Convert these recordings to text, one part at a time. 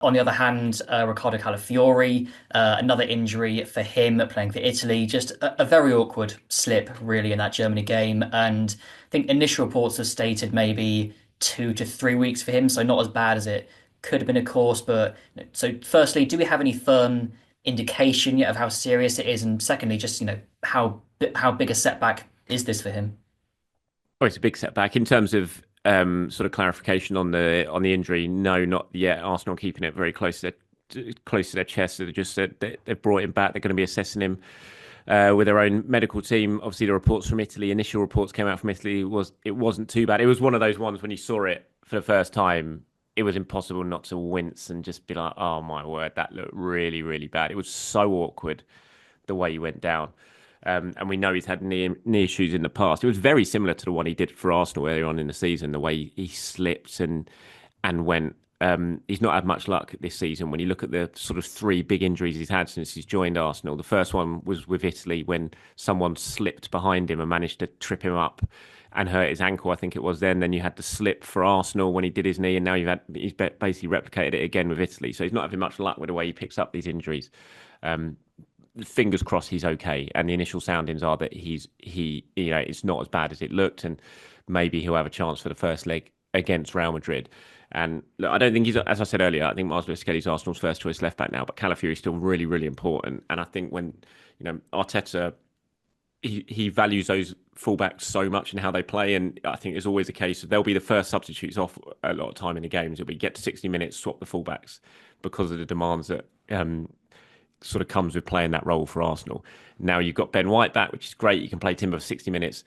On the other hand, Riccardo Calafiori, another injury for him playing for Italy, just a very awkward slip really in that Germany game. And I think initial reports have stated maybe 2 to 3 weeks for him, so not as bad as it could have been, of course. But so, firstly, do we have any firm indication yet of how serious it is? And secondly, just how big a setback is this for him? Oh, it's a big setback in terms of sort of clarification on the injury. No, not yet. Arsenal keeping it very close to their chest. They just said they've brought him back. They're going to be assessing him with their own medical team. Obviously, the reports from Italy, initial reports came out from Italy, it wasn't too bad. It was one of those ones when you saw it for the first time, it was impossible not to wince and just be like, "Oh my word, that looked really, really bad." It was so awkward the way he went down. And we know he's had knee issues in the past. It was very similar to the one he did for Arsenal earlier on in the season, the way he slipped and went. He's not had much luck this season. When you look at the sort of three big injuries he's had since he's joined Arsenal, the first one was with Italy when someone slipped behind him and managed to trip him up and hurt his ankle, I think it was then. Then you had the slip for Arsenal when he did his knee, and now he's basically replicated it again with Italy. So he's not having much luck with the way he picks up these injuries. Um, Fingers crossed he's okay. And the initial soundings are that it's not as bad as it looked, and maybe he'll have a chance for the first leg against Real Madrid. And look, I don't think as I said earlier, I think Miles Lewis-Skelly's Arsenal's first choice left back now, but Calafiori is still really, really important. And I think when Arteta, he values those fullbacks so much in how they play, and I think it's always a case of they'll be the first substitutes off a lot of time in the games. It'll be get to 60 minutes, swap the fullbacks because of the demands that sort of comes with playing that role for Arsenal. Now you've got Ben White back, which is great. You can play Timber for 60 minutes,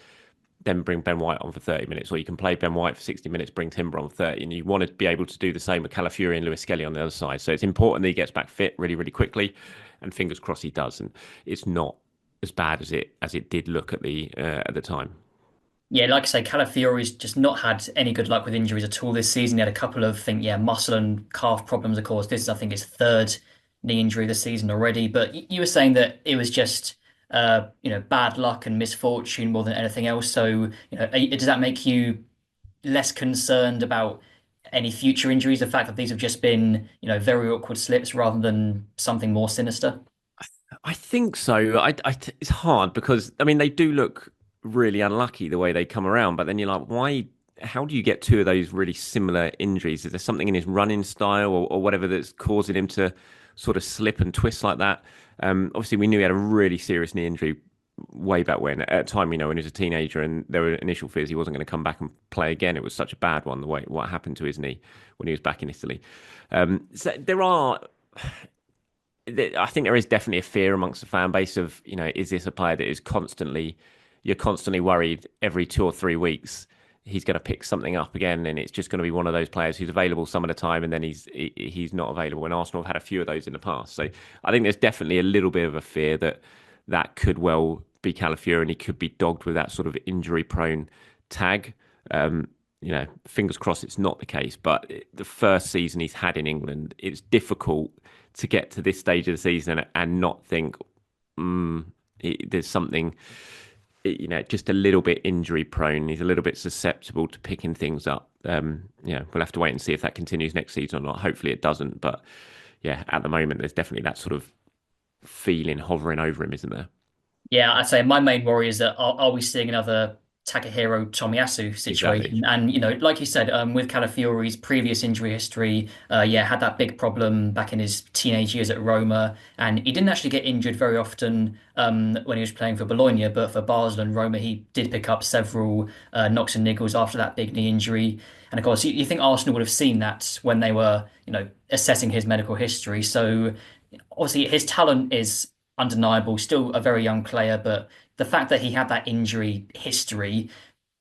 then bring Ben White on for 30 minutes, or you can play Ben White for 60 minutes, bring Timber on for 30. And you want to be able to do the same with Calafiori and Lewis Skelly on the other side. So it's important that he gets back fit really, really quickly, and fingers crossed he does. And it's not as bad as it did look at the time. Yeah, like I say, Calafiori's just not had any good luck with injuries at all this season. He had a couple of, muscle and calf problems, of course. This is, I think, his third knee injury this season already. But you were saying that it was just, bad luck and misfortune more than anything else. So, does that make you less concerned about any future injuries? The fact that these have just been, very awkward slips rather than something more sinister? I think so. It's hard because I mean they do look really unlucky the way they come around, but then you're like, why? How do you get two of those really similar injuries? Is there something in his running style or whatever that's causing him to sort of slip and twist like that? Obviously, we knew he had a really serious knee injury way back when. At a time, when he was a teenager, and there were initial fears he wasn't going to come back and play again. It was such a bad one, the way what happened to his knee when he was back in Italy. So there are. I think there is definitely a fear amongst the fan base of, is this a player that is you're constantly worried every 2 or 3 weeks he's going to pick something up again, and it's just going to be one of those players who's available some of the time and then he's not available. And Arsenal have had a few of those in the past, so I think there's definitely a little bit of a fear that that could well be Calafiori and he could be dogged with that sort of injury-prone tag. Fingers crossed it's not the case. But the first season he's had in England, it's difficult to get to this stage of the season and not think there's something, just a little bit injury prone. He's a little bit susceptible to picking things up. We'll have to wait and see if that continues next season or not. Hopefully it doesn't. But yeah, at the moment, there's definitely that sort of feeling hovering over him, isn't there? Yeah, I'd say my main worry is that are we seeing another Takahiro Tomiyasu Exactly. situation? And like you said, with Calafiori's previous injury history, had that big problem back in his teenage years at Roma, and he didn't actually get injured very often when he was playing for Bologna, but for Basel and Roma, he did pick up several knocks and niggles after that big knee injury. And of course, you think Arsenal would have seen that when they were, assessing his medical history. So obviously, his talent is undeniable, still a very young player, but the fact that he had that injury history,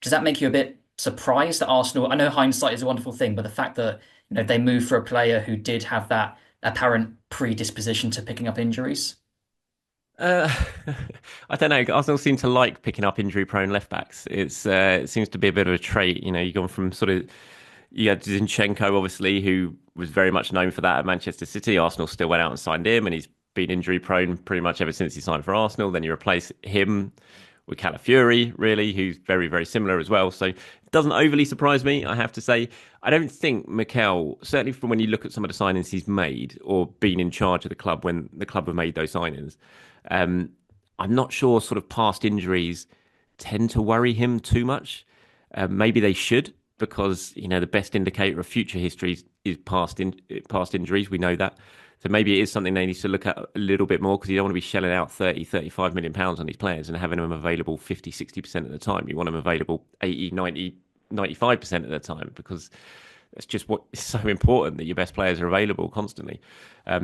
does that make you a bit surprised that Arsenal, I know hindsight is a wonderful thing, but the fact that, they moved for a player who did have that apparent predisposition to picking up injuries? Uh, I don't know. Arsenal seem to like picking up injury-prone left backs. It seems to be a bit of a trait. You've gone from sort of you had Zinchenko, obviously, who was very much known for that at Manchester City. Arsenal still went out and signed him, and he's been injury-prone pretty much ever since he signed for Arsenal. Then you replace him with Calafiori, really, who's very, very similar as well. So doesn't overly surprise me, I have to say. I don't think Mikel, certainly from when you look at some of the signings he's made or been in charge of the club when the club have made those signings, um, I'm not sure sort of past injuries tend to worry him too much. Maybe they should, because the best indicator of future history is past injuries. We know that. So maybe it is something they need to look at a little bit more, because you don't want to be shelling out 30, 35 million pounds on these players and having them available 50, 60% of the time. You want them available 80, 90, 95% of the time, because it's just what is so important, that your best players are available constantly.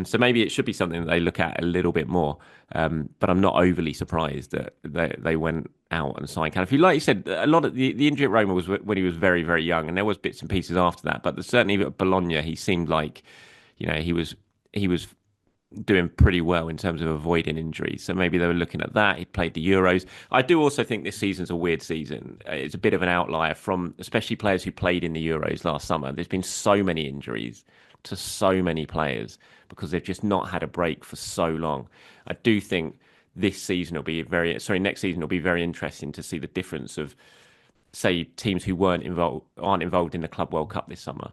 So maybe it should be something that they look at a little bit more. But I'm not overly surprised that they went out and signed Calafiori. Like you said, a lot of the injury at Roma was when he was very, very young, and there was bits and pieces after that. But certainly at Bologna, he seemed like, he was doing pretty well in terms of avoiding injuries. So maybe they were looking at that. He played the Euros. I do also think this season's a weird season. It's a bit of an outlier from especially players who played in the Euros last summer. There's been so many injuries to so many players because they've just not had a break for so long. I do think next season will be very interesting to see the difference of, say, teams who aren't involved in the Club World Cup this summer.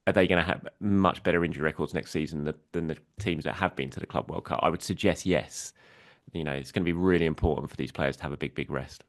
Are they going to have much better injury records next season than the teams that have been to the Club World Cup? I would suggest yes. It's going to be really important for these players to have a big, big rest.